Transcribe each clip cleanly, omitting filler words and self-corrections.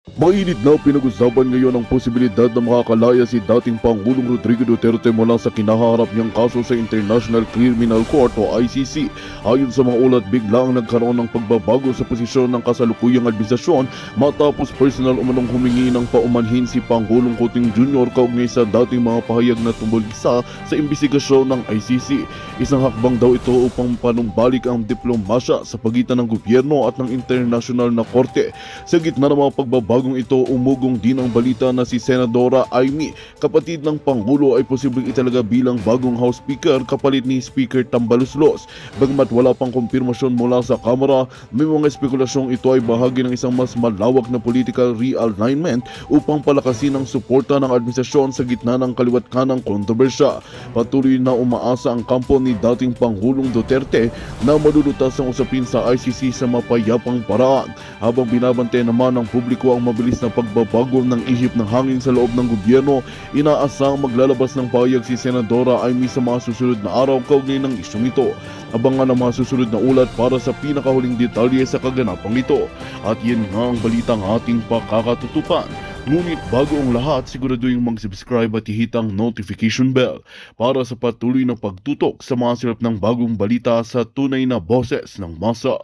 Mainit na pinag-usapan ngayon ang posibilidad na makakalaya si dating Pangulong Rodrigo Duterte mula sa kinaharap niyang kaso sa International Criminal Court o ICC. Ayon sa mga ulat, biglang nagkaroon ng pagbabago sa posisyon ng kasalukuyang administrasyon matapos personal umanong humingi ng paumanhin si Pangulong Kuting Jr. kaugnay sa dating mga pahayag na tumulisa sa imbestigasyon ng ICC. Isang hakbang daw ito upang panumbalik ang diplomasya sa pagitan ng gobyerno at ng internasyonal na korte. Sa gitna ng mga pagbabagong ito, umugong din ang balita na si Senadora Amy, kapatid ng Pangulo, ay posibleng italaga bilang bagong House Speaker kapalit ni Speaker Tambaloslos. Bagamat wala pang kumpirmasyon mula sa Kamara, may mga espekulasyong ito ay bahagi ng isang mas malawak na political realignment upang palakasin ang suporta ng administrasyon sa gitna ng kaliwat-kanang kontrobersya. Patuloy na umaasa ang kampo ni dating Pangulong Duterte na malulutas ang usapin sa ICC sa mapayapang paraan, habang binabantay naman ng publiko ang mabilis na pagbabago ng ihip ng hangin sa loob ng gobyerno. Inaasang maglalabas ng pahayag si Senadora Amy sa mga susunod na araw kaugnay ng isyong ito. Abangan ang mga susunod na ulat para sa pinakahuling detalye sa kaganapang ito. At yan nga ang balitang ating pakakatutupan. Ngunit bago ang lahat, siguraduhin mag-subscribe at ihit ang notification bell para sa patuloy na pagtutok sa mga silap ng bagong balita sa tunay na boses ng masa.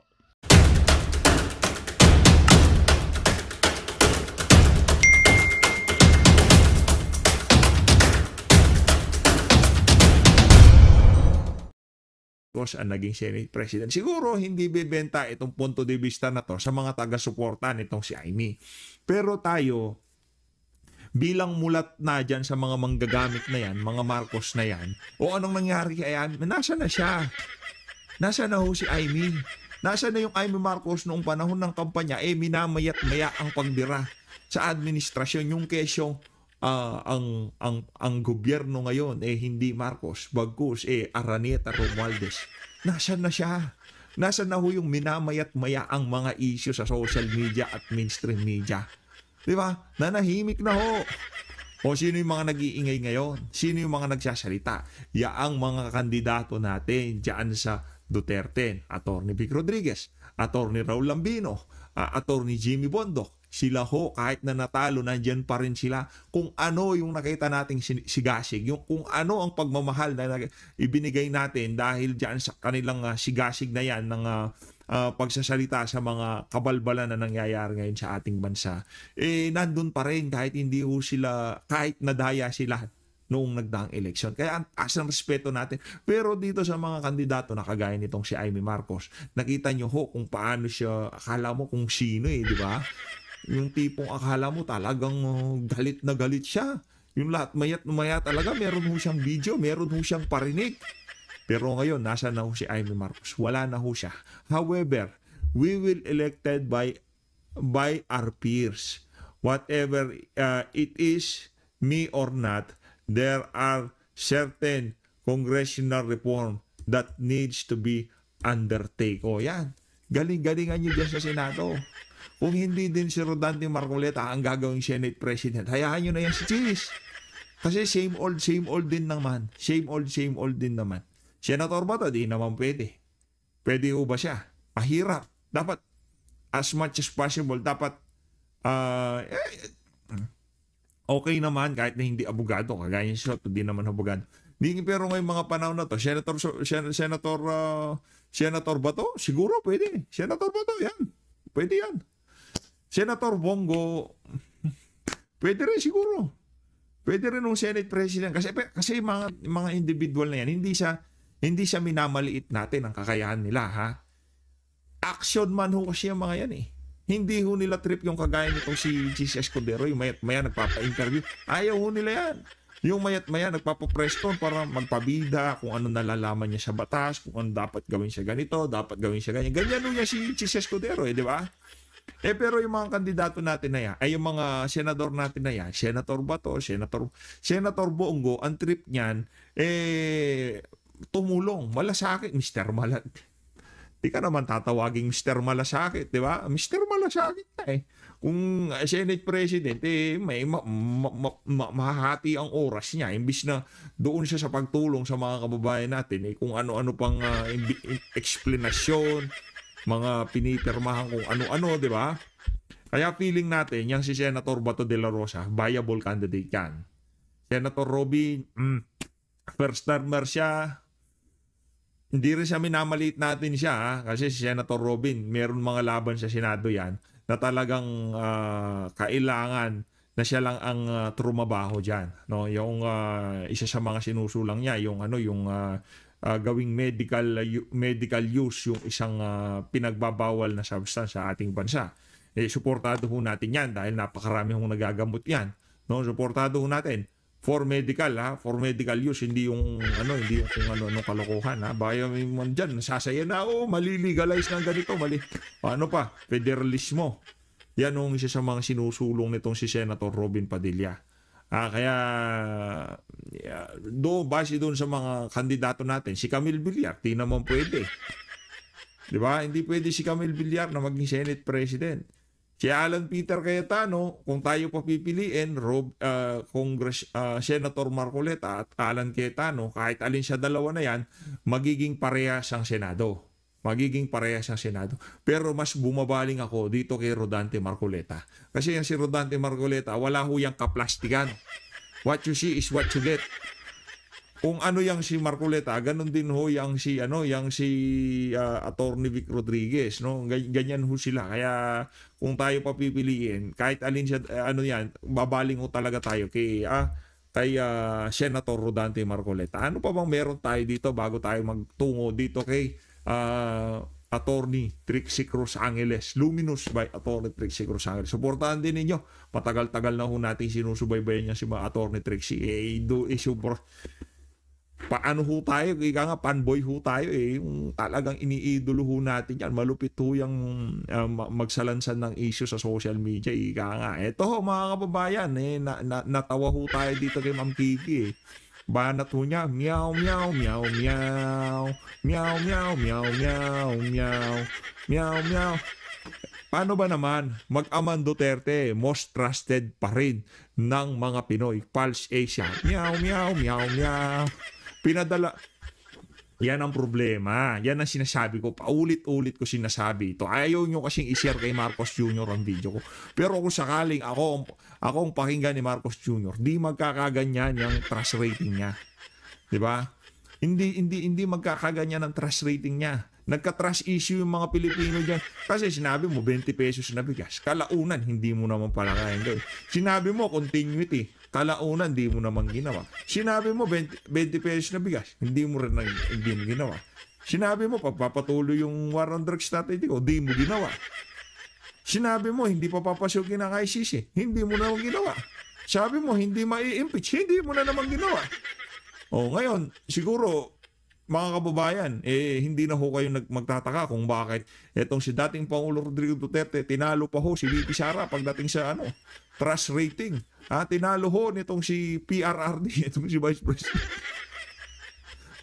Ang naging Senate President. Siguro hindi bebenta itong punto de vista na to sa mga taga-suporta nitong si Amy. Pero tayo, bilang mulat na dyan sa mga manggagamit na yan, mga Marcos na yan, o anong nangyari kay Amy, nasa na siya? Nasa na ho si Amy? Nasa na yung Amy Marcos noong panahon ng kampanya, minamayat-maya ang pagbira sa administrasyon, yung kesyong ang gobyerno ngayon hindi Marcos, bagkus Araneta Romualdez. Nasaan na siya? Nasaan na ho yung minamayat-maya ang mga issue sa social media at mainstream media? Di ba? Nanahimik na ho. O sino yung mga nag-iingay ngayon? Sino yung mga nagsasalita? Yaang mga kandidato natin diyan sa Duterte, Attorney Vic Rodriguez, Attorney Raul Lambino, Attorney Jimmy Bondoc. Sila ho, kahit na natalo, nandyan pa rin sila. Kung ano yung nakita nating sigasig, yung kung ano ang pagmamahal na ibinigay natin dahil dyan sa kanilang sigasig na yan ng pagsasalita sa mga kabalbalan na nangyayari ngayon sa ating bansa, nandun pa rin kahit hindi ho sila, kahit nadaya sila noong nagdaang eleksyon. Kaya as ang respeto natin. Pero dito sa mga kandidato na kagaya nitong si Amy Marcos, nakita nyo ho kung paano siya, akala mo kung sino di ba? Yung tipong akala mo talagang galit na galit siya. Yung lahat maya talaga meron ho siyang video, meron ho siyang parinig. Pero ngayon, nasa na ho si Amy Marcos? Wala na ho siya. However, we will elected by our peers. Whatever it is, me or not, there are certain congressional reform that needs to be undertake. O yan, galing-galingan nyo dyan sa Senado. Kung hindi din si Rodante Marcoleta ang gagawing Senate President, hayaan nyo na yan si Cheese. Kasi same old din naman. Same old din naman. Senator ba to? Di naman pwede. Pwede ho ba siya? Mahirap. Dapat, as much as possible, dapat, okay naman kahit na hindi abogado. Kagaya niya siya, hindi naman abogado. Pero ngayong mga panahon na to, Senator ba to? Siguro pwede. Senator ba to? Yan. Pwede yan. Senator Bongo, pwede rin siguro. Pwede rin ng Senate President. Kasi mga individual na yan, hindi siya minamaliit natin ang kakayahan nila, ha? Action man ho kasi yung mga yan Hindi ho nila trip yung kagaya nitong si Chis Escudero, yung mayat-maya nagpapa-interview. Ayaw ho nila yan. Yung mayat-maya nagpapa-press con para magpabida kung ano nalalaman niya sa batas, kung ano dapat gawin siya ganito, dapat gawin siya ganyan. Ganyan ho niya si Chis Escudero, di ba? Pero yung mga kandidato natin na yan, yung mga senador natin na yan, Senator Bato, Senator Bongo, ang trip niyan, tumulong, malasakit, Mr. Malat. Di ka naman tatawaging Mr. Malasakit, di ba? Mr. Malasakit na Kung Senate President, may mahati ang oras niya. Imbis na doon siya sa pagtulong sa mga kababayan natin, kung ano-ano pang explanation, mga pinipirmahan kung ano-ano, di ba? Kaya feeling natin, yang si Senator Bato de la Rosa, viable candidate yan. Senator Robin, first termer siya, hindi rin siya minamaliit natin siya kasi si Senator Robin, meron mga laban sa Senado yan na talagang kailangan na siya lang ang trumabaho diyan, no? Yung isa sa mga sinusulang niya, yung gawing medical use yung isang pinagbabawal na substance sa ating bansa. Suportado ho natin 'yan dahil napakarami hong nagagamot 'yan, no? Suportado ho natin for medical use, hindi yung kung ano kalokohan, ha. Baka may man diyan nasasaya na, mali-legalize ng ganito, ano pa, federalismo. Yan ang isa sa mga sinusulong nitong si Senator Robin Padilla. Kaya base doon sa mga kandidato natin, si Camille Villar, di naman pwede. Di ba? Hindi pwede si Camille Villar na maging Senate President. Si Alan Peter Cayetano, kung tayo papipiliin, Senator Marcoleta at Alan Cayetano, kahit alin sa dalawa na yan, magiging parehas ang Senado. Pero mas bumabaling ako dito kay Rodante Marcoleta. Kasi yan si Rodante Marcoleta, wala ho yang kaplastikan. What you see is what you get. Kung ano yang si Marcoleta, ganun din ho yang si Attorney Vic Rodriguez, no? Ganyan ho sila. Kaya kung tayo papipiliin, kahit alin siya babaling ho talaga tayo kay Senator Rodante Marcoleta. Ano pa bang meron tayo dito bago tayo magtungo dito kay Attorney Trixie Cruz Angeles, Luminous by Attorney Trixie Cruz Angeles. Suportahan din ninyo. Matagal-tagal na ho natin sinusubaybayan niya si Attorney Trixie. Paano ho tayo? Ika nga, fanboy ho tayo yung talagang iniidolo ho natin yan. Malupit ho yung magsalansan ng issue sa social media. Ika nga. Eto ho mga kababayan, natawa ho tayo dito kay Ma'am Kiki. Banat ho niya, meow, meow, meow, meow, meow, meow, meow, meow, meow, meow, meow. Paano ba naman mag-aman Duterte, most trusted pa rin ng mga Pinoy, Pulse Asia, meow, meow, meow, meow. Pinadala. Yan ang problema. Yan ang sinasabi ko. Paulit-ulit ko sinasabi ito. Ayaw nyo kasing i-share kay Marcos Jr. ang video ko. Pero kung sakaling ako ang pakinggan ni Marcos Jr., di magkakaganyan yung trust rating niya. Diba? Hindi magkakaganyan ang trust rating niya. Nagka-trust issue yung mga Pilipino dyan. Kasi sinabi mo 20 pesos na bigas. Kalaunan, hindi mo naman pala kaya doon. Sinabi mo continuity. Kalaunan, hindi mo naman ginawa. Sinabi mo 20 pesos na bigas. Hindi mo ginawa. Sinabi mo pagpapatuloy yung war on drugs strategy ko. Hindi mo ginawa. Sinabi mo hindi pa papasukin ang ICC. Hindi mo naman ginawa. Sabi mo hindi mai-impeach. Hindi mo na naman ginawa. Ngayon, siguro mga kababayan, hindi na ho kayo magtataka kung bakit etong si dating Pangulo Rodrigo Duterte, tinalo pa ho si VP Sara pagdating sa trust rating. Tinalo ho nitong si PRRD, itong si Vice President.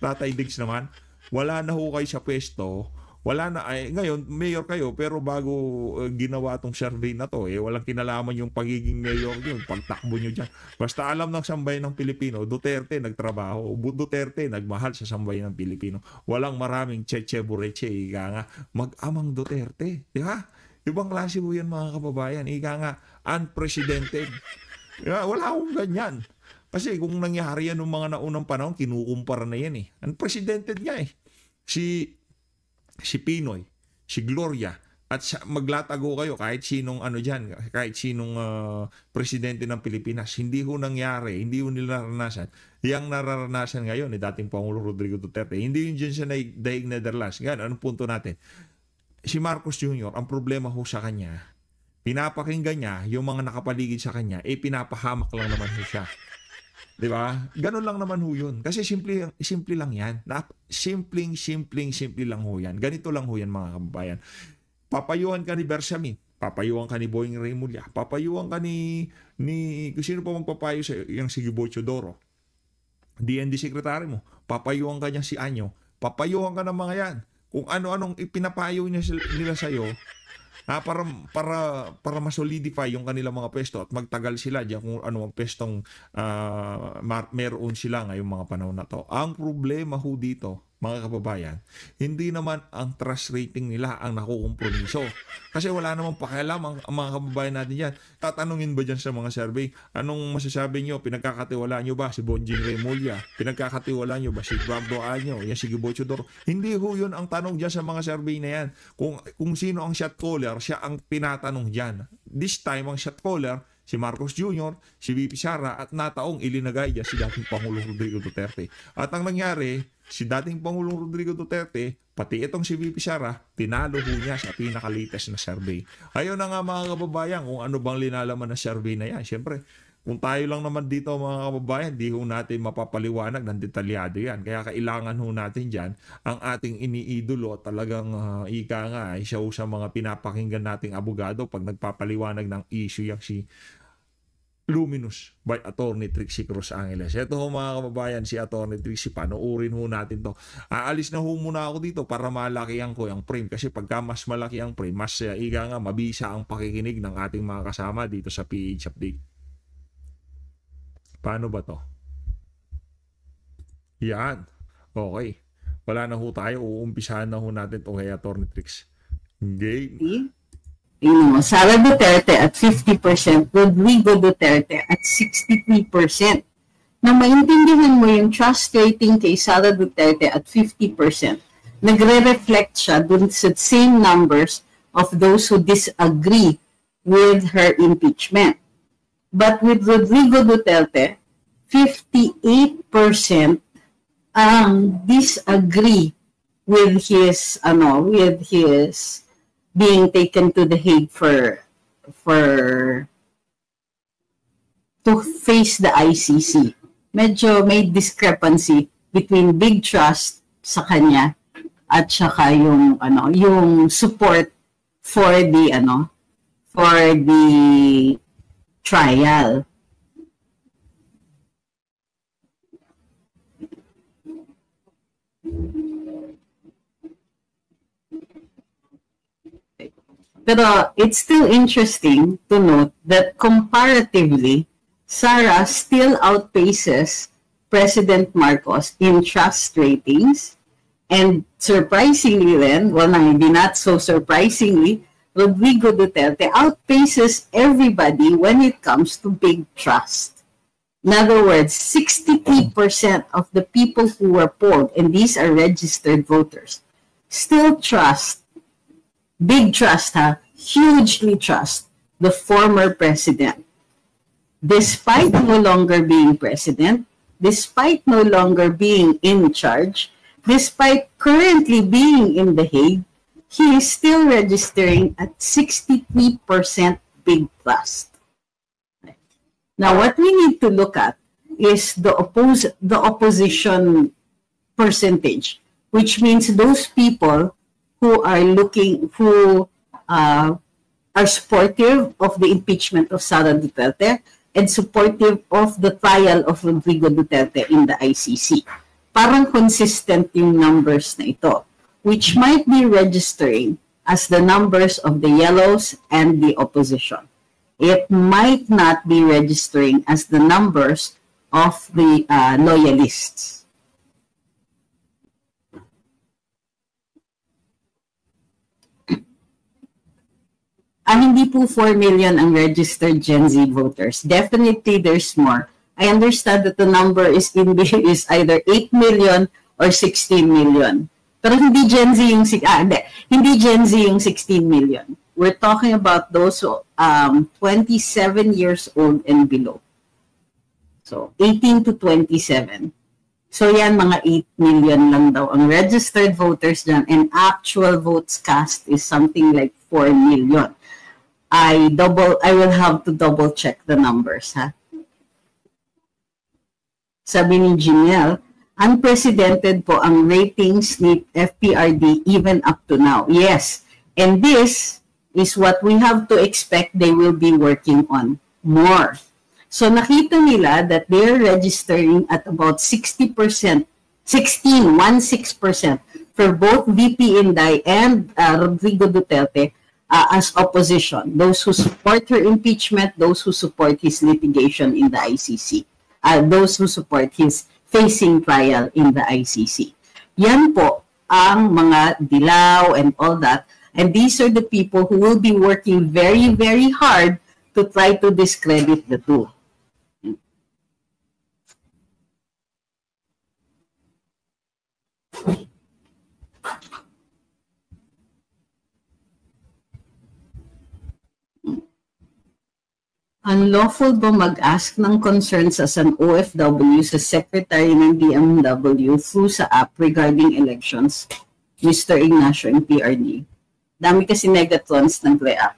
Tatay Diggs naman, wala na ho kayo sa pwesto. Wala na, ngayon, mayor kayo, pero bago ginawa tong survey na to, walang kinalaman yung pagiging mayor yun, pagtakbo nyo dyan. Basta alam ng sambayan ng Pilipino, Duterte nagtrabaho, Duterte nagmahal sa sambayan ng Pilipino. Walang maraming cheche bureche, ika nga, mag-amang Duterte. Di ba? Ibang klase po yan mga kababayan, ika nga, unprecedented. Wala akong ganyan. Kasi kung nangyari yan ng mga naunang panahon, kinukumpara na yan Unprecedented nga si Pinoy, si Gloria, at maglatago kayo kahit sinong kahit sinong presidente ng Pilipinas. Hindi ho nangyari, hindi ho nila naranasan. Yang nararanasan ngayon ni dating Pangulo Rodrigo Duterte, hindi yun dyan sa daig Netherlands. Ganun, anong punto natin? Si Marcos Jr., ang problema ho sa kanya, pinapakinggan niya yung mga nakapaligid sa kanya, pinapahamak lang naman ho siya. Diba? Ganun lang naman ho yun. Kasi simple lang yan. Simple lang ho yan. Ganito lang ho yan mga kababayan. Papayuhan ka ni Bersamin. Papayuhan ka ni Boying Remulla. Papayuhan ka ni kung sino pa magpapayo sa yung si Gibo Chodoro. DND secretary mo. Papayuhan ka niya si Anyo. Papayuhan ka ng mga yan. Kung ano-anong ipinapayo nila sa'yo, para ma-solidify yung kanilang mga pwesto at magtagal sila diyan kung ano ang pwestong meron sila ngayong mga panahon na to. Ang problema ho dito, mga kababayan, hindi naman ang trust rating nila ang nakukompromiso. Kasi wala namang pakialam ang mga kababayan natin yan. Tatanungin ba dyan sa mga survey, anong masasabi nyo? Pinagkakatiwalaan nyo ba si Bonjing Remulla? Pinagkakatiwalaan nyo ba si Eduardo Año? Yan si Gibo Chodoro? Hindi ho yun ang tanong dyan sa mga survey na yan. Kung sino ang shot caller, siya ang tinatanong dyan. This time, ang shot caller, si Marcos Jr., si VP Sara, at nataong ilinagay dyan si dating Pangulong Rodrigo Duterte. At ang nangyari, si dating Pangulong Rodrigo Duterte, pati itong si VP Sara, tinalo ho niya sa pinaka-latest na survey. Ayun na nga mga kababayan, kung ano bang linalaman na survey na yan. Siyempre, kung tayo lang naman dito mga kababayan, di ho natin mapapaliwanag ng detalyado yan. Kaya kailangan ho natin dyan ang ating iniidolo, talagang ika nga, siya ho sa mga pinapakinggan nating abogado pag nagpapaliwanag ng issue yung si Luminous by Attorney Trixie Cruz Angeles. Ito ho mga kababayan, si Attorney Trixie, panoorin ho natin to. Aalis na ho muna ako dito para malakihan ko yung frame, kasi pagka mas malaki ang frame, mas ika nga mabisa ang pakikinig ng ating mga kasama dito sa PH Update. Paano ba to? Yan. Okay. Wala na ho tayo. Uumpisahan na ho natin ito kay Attorney Trix. Game. Sara Duterte at 50%, Rodrigo Duterte at 63%. Na maintindihan mo yung trust rating kay Sara Duterte at 50%, nagre-reflect siya dun sa same numbers of those who disagree with her impeachment. But with Rodrigo Duterte, 58% disagree with his being taken to the Hague to face the ICC. Medyo may discrepancy between big trust sa kanya at saka yung support for the trial. Pero it's still interesting to note that comparatively, Sara still outpaces President Marcos in trust ratings. And surprisingly then, well, maybe not so surprisingly, Rodrigo Duterte outpaces everybody when it comes to big trust. In other words, 63% of the people who were polled, and these are registered voters, still trust, big trust, hugely trust the former president. Despite no longer being president, despite no longer being in charge, despite currently being in The Hague, he is still registering at 63% big trust. Now, what we need to look at is the opposition percentage, which means those people who are are supportive of the impeachment of Sara Duterte and supportive of the trial of Rodrigo Duterte in the ICC. Parang consistent yung numbers na ito, which might be registering as the numbers of the yellows and the opposition. It might not be registering as the numbers of the loyalists. Hindi po 4 million ang registered Gen Z voters. Definitely there's more. I understand that the number is either 8 million or 16 million. Pero hindi Gen Z yung hindi Gen Z yung 16 million. We're talking about those 27 years old and below. So 18 to 27. So yan, mga 8 million lang daw ang registered voters dyan, and actual votes cast is something like 4 million. I will have to double check the numbers, Sabi ni Janelle, unprecedented po ang ratings ni FPRD even up to now. Yes, and this is what we have to expect they will be working on more. So nakita nila that they're registering at about 16% for both VP Inday and Rodrigo Duterte as opposition. Those who support her impeachment, those who support his litigation in the ICC, those who support his facing trial in the ICC. Yan po ang mga dilaw and all that. And these are the people who will be working very, very hard to try to discredit the two. Unlawful ba mag-ask ng concerns as an OFW sa secretary ng DMW through sa app regarding elections, Mr. Ignacio and PRD? Dami kasi negatrons nag-react.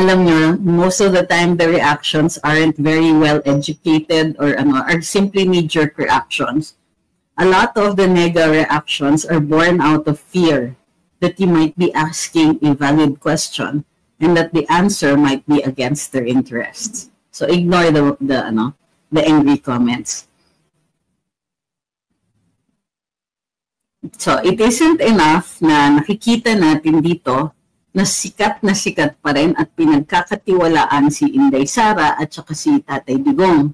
Alam nyo, most of the time the reactions aren't very well educated or are simply knee-jerk reactions. A lot of the nega reactions are born out of fear that you might be asking a valid question and that the answer might be against their interests. So ignore the angry comments. So it isn't enough na nakikita natin dito na sikat pa rin at pinagkakatiwalaan si Inday Sara at saka si Tatay Digong.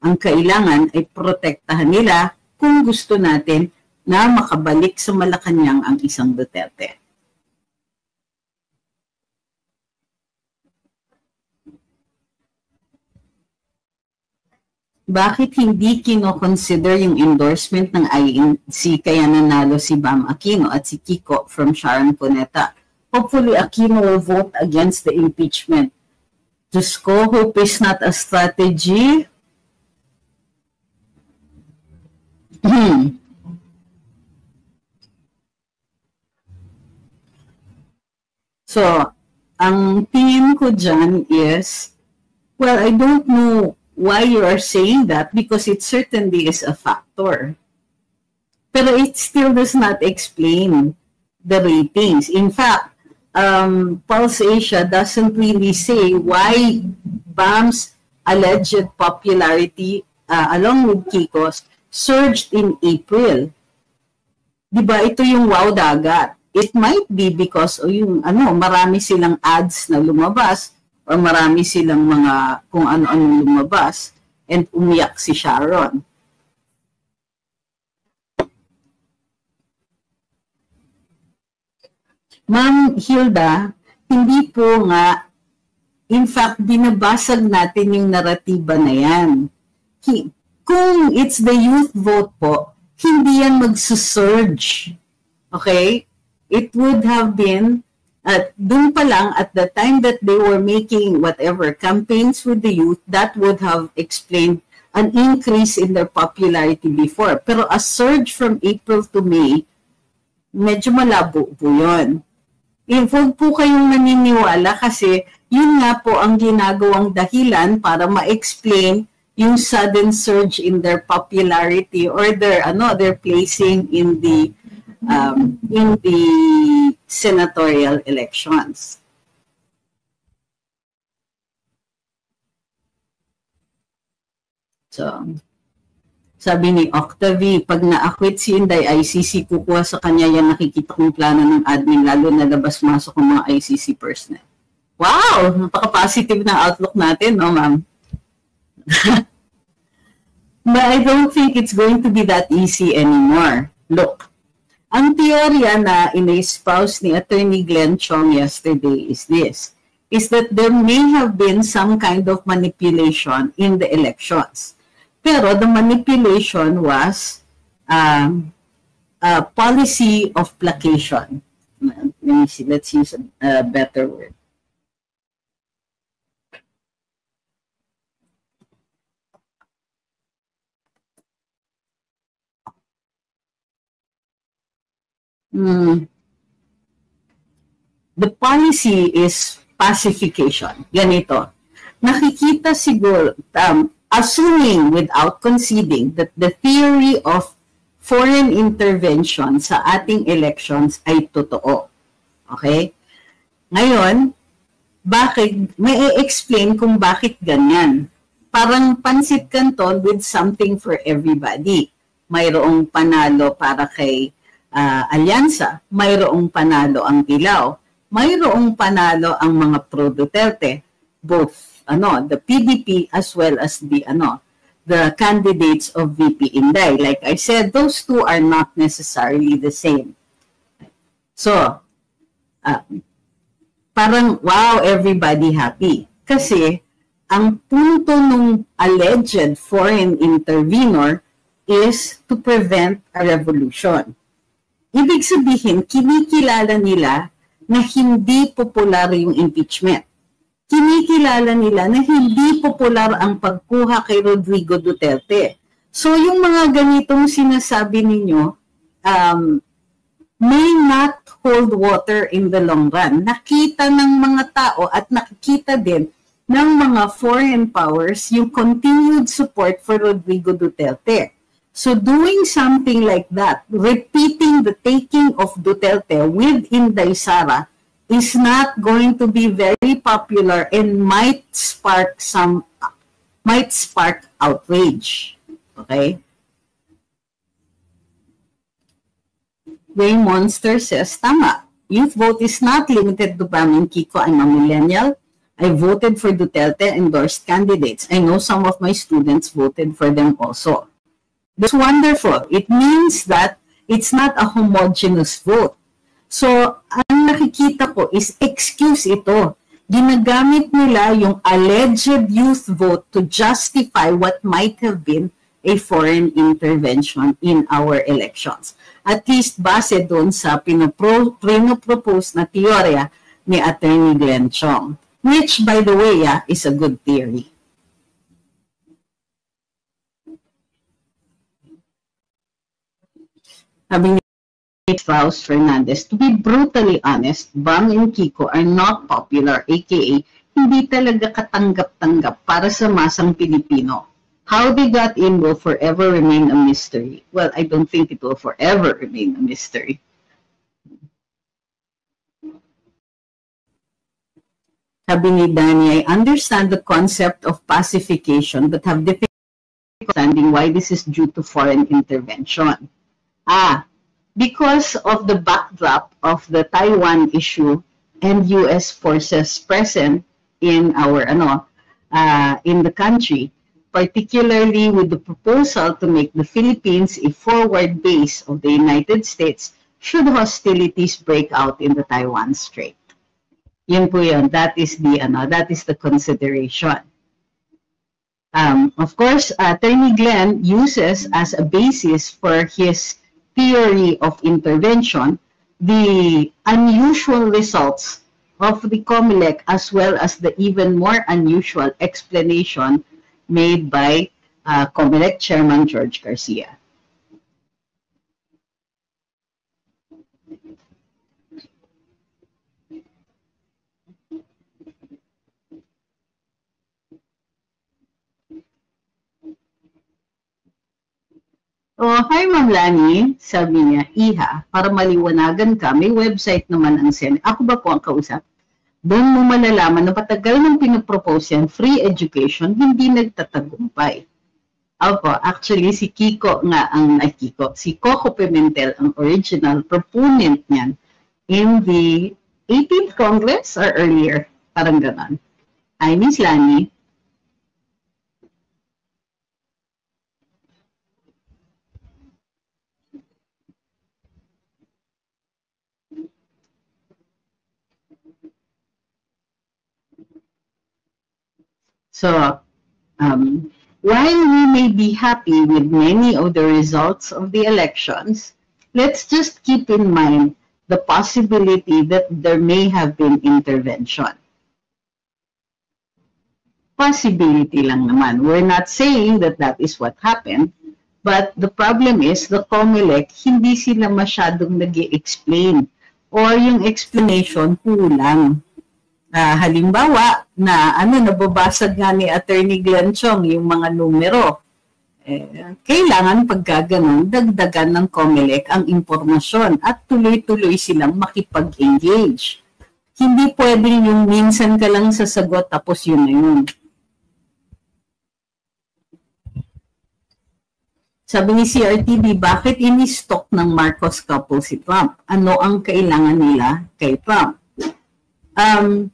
Ang kailangan ay protektahan nila kung gusto natin na makabalik sa Malacanang ang isang Duterte. Bakit hindi kino-consider yung endorsement ng INC kaya nanalo si Bam Aquino at si Kiko from Sharon Cuneta? Hopefully, Aquino will vote against the impeachment. Diyos ko, hope is not a strategy. So, ang tingin ko dyan is, well, I don't know why you are saying that because it certainly is a factor. Pero it still does not explain the ratings. In fact, Pulse Asia doesn't really say why BAM's alleged popularity along with Kiko's surged in April. Diba, ito yung wow dagat. It might be because marami silang ads na lumabas or marami silang mga kung ano-ano lumabas and umiyak si Sharon. Ma'am Hilda, hindi po nga, in fact, binabasag natin yung naratiba na yan. Kung it's the youth vote po, hindi yan magsusurge. Okay? It would have been, dun pa lang, at the time that they were making whatever campaigns with the youth, that would have explained an increase in their popularity before. Pero a surge from April to May, medyo malabo po yun. Huwag po kayong naniniwala kasi yun nga po ang ginagawang dahilan para ma-explain yung sudden surge in their popularity or their placing in the senatorial elections. So, sabi ni Octavie, pag na-acquit si Inday ICC, kukuha sa kanya yan nakikita kong plano ng admin, lalo na labas-masok ng mga ICC personnel. Wow! Napaka-positive na outlook natin, no, ma'am? But I don't think it's going to be that easy anymore. Look, ang teorya na in-espouse ni Attorney Glenn Chong yesterday is this, is that there may have been some kind of manipulation in the elections. Pero the manipulation was a policy of placation. Let me see, let's use a better word. The policy is pacification. Ganito. Nakikita siguro, assuming without conceding that the theory of foreign intervention sa ating elections ay totoo. Okay? Ngayon, may explain kung bakit ganyan. Parang pansit canton with something for everybody. Mayroong panalo para kay Alyansa, mayroong panalo ang Dilaw, mayroong panalo ang mga pro-Duterte, both the PDP as well as the the candidates of VP Inday. Like I said, those two are not necessarily the same. So, parang wow, everybody happy. Kasi, ang punto ng alleged foreign intervenor is to prevent a revolution. Ibig sabihin, kinikilala nila na hindi popular yung impeachment. Kinikilala nila na hindi popular ang pagkuha kay Rodrigo Duterte. So yung mga ganitong sinasabi ninyo may not hold water in the long run. Nakita ng mga tao at nakikita din ng mga foreign powers yung continued support for Rodrigo Duterte. So doing something like that, repeating the taking of Duterte with Inday Sara, is not going to be very popular and might spark outrage. Okay? Ray Monster says, tama. Youth vote is not limited to Bam and Kiko. I'm a millennial. I voted for Duterte endorsed candidates. I know some of my students voted for them also. That's wonderful. It means that it's not a homogeneous vote. So, ang nakikita ko is excuse ito. Ginagamit nila yung alleged youth vote to justify what might have been a foreign intervention in our elections. At least base doon sa pinopropose na teorya ni Attorney Glenn Chong, which, by the way, is a good theory. Sabi ni Faust Fernandez, to be brutally honest, Bam and Kiko are not popular, aka hindi talaga katanggap-tanggap para sa masang Pilipino. How they got in will forever remain a mystery. Well, I don't think it will forever remain a mystery. Sabi ni Danny, I understand the concept of pacification but have difficulty understanding why this is due to foreign intervention. Because of the backdrop of the Taiwan issue and U.S. forces present in our in the country, particularly with the proposal to make the Philippines a forward base of the United States should hostilities break out in the Taiwan Strait. Yun po yun. That is the consideration. Of course, Attorney Glenn uses as a basis for his theory of intervention the unusual results of the COMELEC as well as the even more unusual explanation made by COMELEC Chairman George Garcia. Oh, hi Ma'am Lani, sabi niya, Iha, para maliwanagan ka, may website naman ang Senate. Ako ba po ang kausap? Doon mo malalaman na patagal ng pinopropose yan, free education, hindi nagtatagumpay. Opo, actually si Kiko nga si Coco Pimentel ang original proponent niyan in the 18th Congress or earlier, parang ganon. Hi Miss Lani. So, while we may be happy with many of the results of the elections, let's just keep in mind the possibility that there may have been intervention. Possibility lang naman. We're not saying that that is what happened, but the problem is the COMELEC, hindi sila masyadong nag-i-explain or yung explanation kulang. Halimbawa, nababasag nga ni Attorney Glenn Chong yung mga numero. Kailangan pagkaganon, dagdagan ng COMELEC ang impormasyon at tuloy-tuloy silang makipag-engage. Hindi pwedeng yung minsan ka lang sasagot tapos yun na yun. Sabi ni CRTV, bakit ini-stalk ng Marcos couple si Trump? Ano ang kailangan nila kay Trump? Ano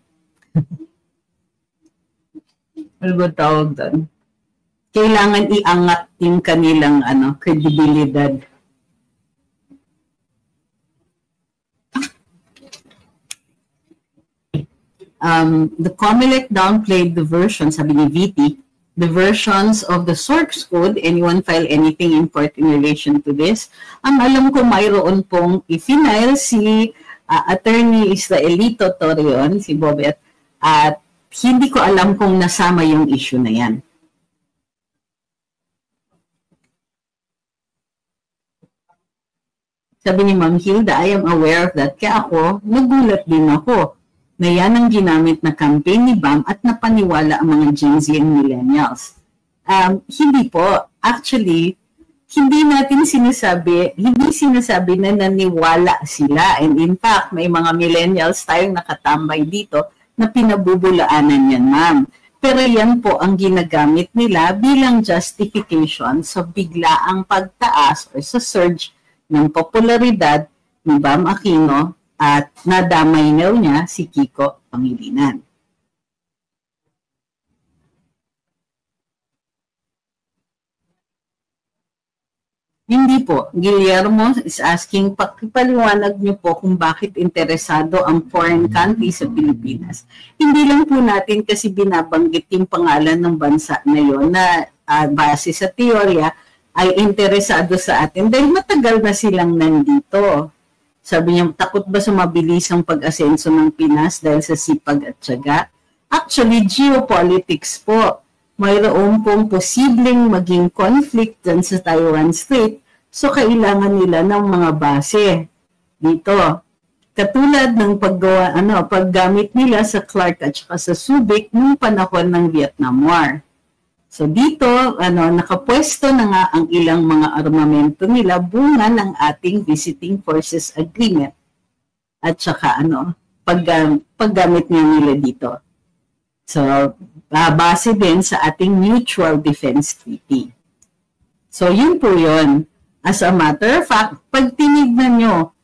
ba tawag doon? kailangan iangat yung kanilang kredibilidad. The COMELEC downplayed the version, sabi ni VP, the versions of the source code, anyone file anything in court in relation to this. Ang alam ko, mayroon pong i-file si Attorney Israelito Torion, si Bobet, at hindi ko alam kung nasama yung issue na yan. Sabi ni Ma'am Hilda, I am aware of that. Kaya ako, nagulat din ako na yan ang ginamit na campaign ni BAM at napaniwala ang mga Gen Z and millennials. Hindi po. Actually, hindi sinasabi na naniwala sila. And in fact, may mga millennials tayong nakatambay dito na pinabubulaanan yan, ma'am. Pero yan po ang ginagamit nila bilang justification sa biglaang pagtaas o sa surge ng popularidad ni Bam Aquino at nadamay niya si Kiko Pangilinan. Hindi po. Guillermo is asking, pakipaliwanag niyo po kung bakit interesado ang foreign country sa Pilipinas. Hindi lang po natin kasi binabanggit yung pangalan ng bansa na yon na base sa teorya ay interesado sa atin dahil matagal na silang nandito. Sabi niya, takot ba sa mabilisang pag-asenso ng Pinas dahil sa sipag at tiyaga? Actually, geopolitics po. Mayroon pong posibleng maging conflict dyan sa Taiwan Strait, so kailangan nila ng mga base dito. Katulad ng paggamit nila sa Clark at saka sa Subic noong panahon ng Vietnam War. So dito, nakapwesto na nga ang ilang mga armamento nila bunga ng ating Visiting Forces Agreement at saka paggamit niya nila dito. So, base din sa ating Mutual Defense Treaty. So, yun po yun. As a matter of fact, pag tinignan nyo,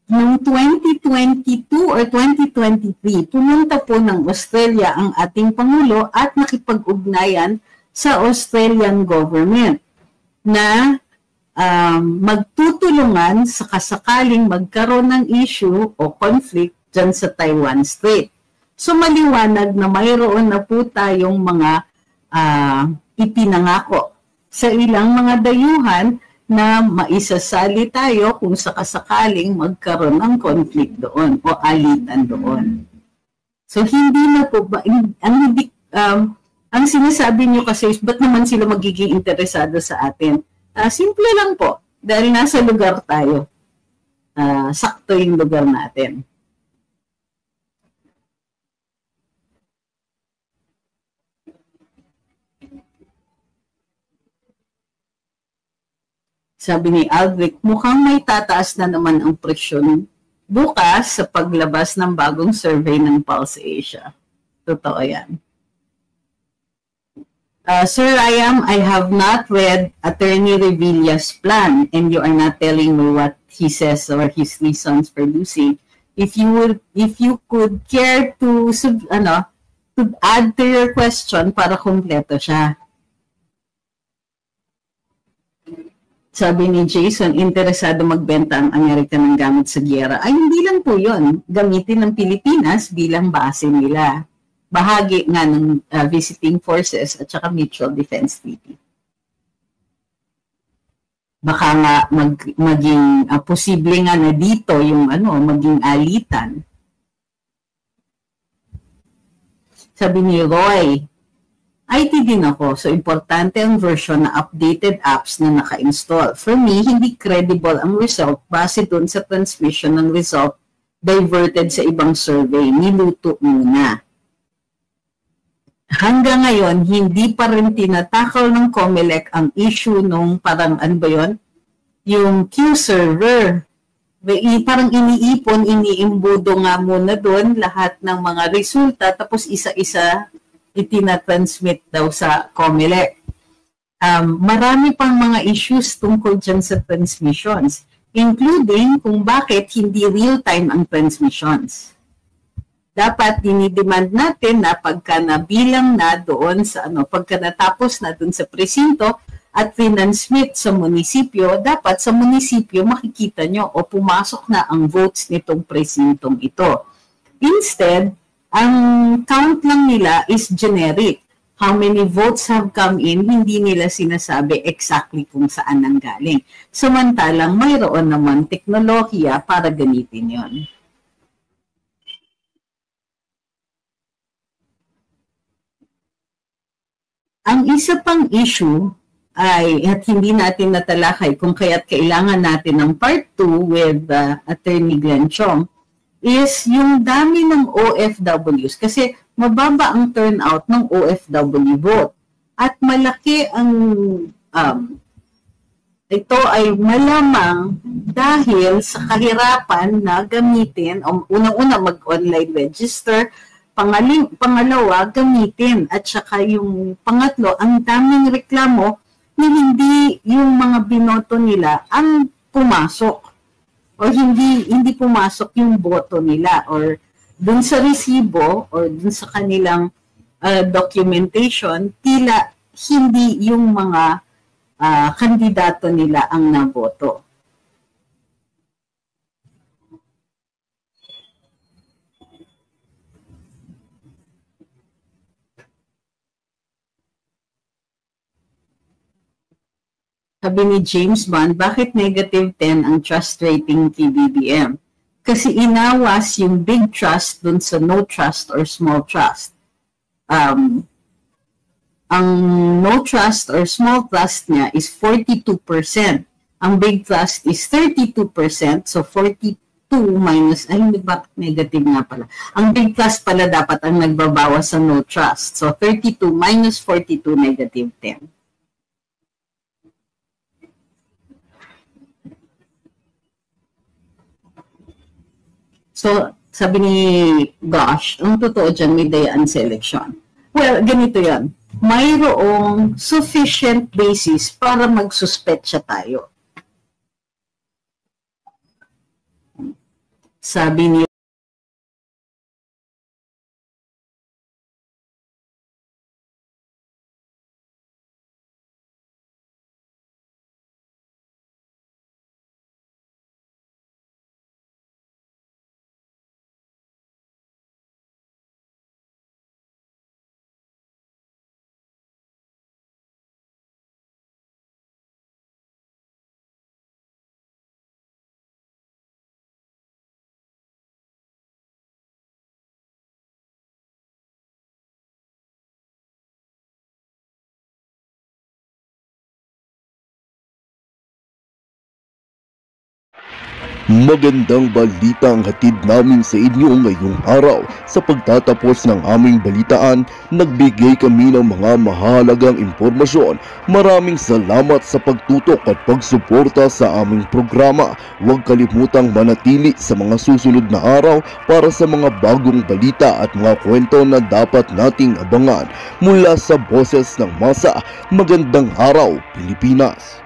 noong 2022 or 2023, pumunta po ng Australia ang ating Pangulo at nakipag-ugnayan sa Australian government na magtutulungan sa kasakaling magkaroon ng issue o conflict dyan sa Taiwan Strait. So maliwanag na mayroon na po tayong mga ipinangako sa ilang mga dayuhan na maisasali tayo kung sakasakaling magkaroon ng conflict doon o alitan doon. So hindi na po ba, ang sinasabi nyo kasi, ba't naman sila magiging interesado sa atin? Simple lang po, dahil nasa lugar tayo. Sakto yung lugar natin. Sabi ni Aldrich, mukhang may tataas na naman ang presyon bukas sa paglabas ng bagong survey ng Pulse Asia. Totoo yan. Sir Ryan, I have not read Attorney Revilla's plan and you are not telling me what he says or his reasons for losing. If you could care to add to your question para kumpleto siya. Sabi ni Jason, interesado magbenta ang Amerika ng gamit sa giyera. Ay, hindi lang po yun. Gamitin ng Pilipinas bilang base nila. Bahagi nga ng Visiting Forces at saka Mutual Defense Treaty. Baka nga maging posible nga na dito yung maging alitan. Sabi ni Roy, IT din ako, so importante ang version na updated apps na naka-install. For me, hindi credible ang result base dun sa transmission ng result diverted sa ibang survey. Niluto muna. Hanggang ngayon, hindi pa rin tinatakal ng COMELEC ang issue nung parang yung Q server. Parang iniipon, iniimbudo nga muna doon lahat ng mga resulta tapos isa-isa itinatransmit daw sa COMELEC. Marami pang mga issues tungkol dyan sa transmissions, including kung bakit hindi real-time ang transmissions. dapat dinidemand natin na pagka nabilang na doon sa pagka natapos na doon sa presinto at transmit sa munisipyo, dapat sa munisipyo makikita nyo o pumasok na ang votes nitong presintong ito. Instead, ang count lang nila is generic. How many votes have come in, hindi nila sinasabi exactly kung saan nanggaling. Samantalang mayroon naman teknolohiya para gamitin yon. Ang isa pang issue ay, at hindi natin natalakay kung kaya't kailangan natin ng part 2 with Attorney Glenn Chong, is yung dami ng OFWs. Kasi mababa ang turnout ng OFW vote. At malaki ang, ito ay malamang dahil sa kahirapan na gamitin, unang-una mag-online register, pangalawa, gamitin. At saka yung pangatlo, ang daming reklamo na hindi yung mga binoto nila ang pumasok. O hindi pumasok yung boto nila. Or dun sa resibo, or dun sa kanilang documentation, tila hindi yung mga kandidato nila ang naboto. Sabi ni James Bond, bakit negative 10 ang trust rating kay BBM? Kasi inawas yung big trust dun sa no trust or small trust. Ang no trust or small trust niya is 42%. Ang big trust is 32%. So 42 minus, ay hindi ba negative nga pala. Ang big trust pala dapat ang nagbabawas sa no trust. So 32 minus 42, negative 10. So, sabi ni Gosh, ang totoo dyan, may dayaan sa eleksyon. Well, ganito yan. Mayroong sufficient basis para magsuspetsa tayo. Sabi ni Magandang balita ang hatid namin sa inyo ngayong araw. Sa pagtatapos ng aming balitaan, nagbigay kami ng mga mahalagang impormasyon. Maraming salamat sa pagtutok at pagsuporta sa aming programa. Huwag kalimutang manatili sa mga susunod na araw para sa mga bagong balita at mga kwento na dapat nating abangan. Mula sa Boses ng Masa, magandang araw, Pilipinas!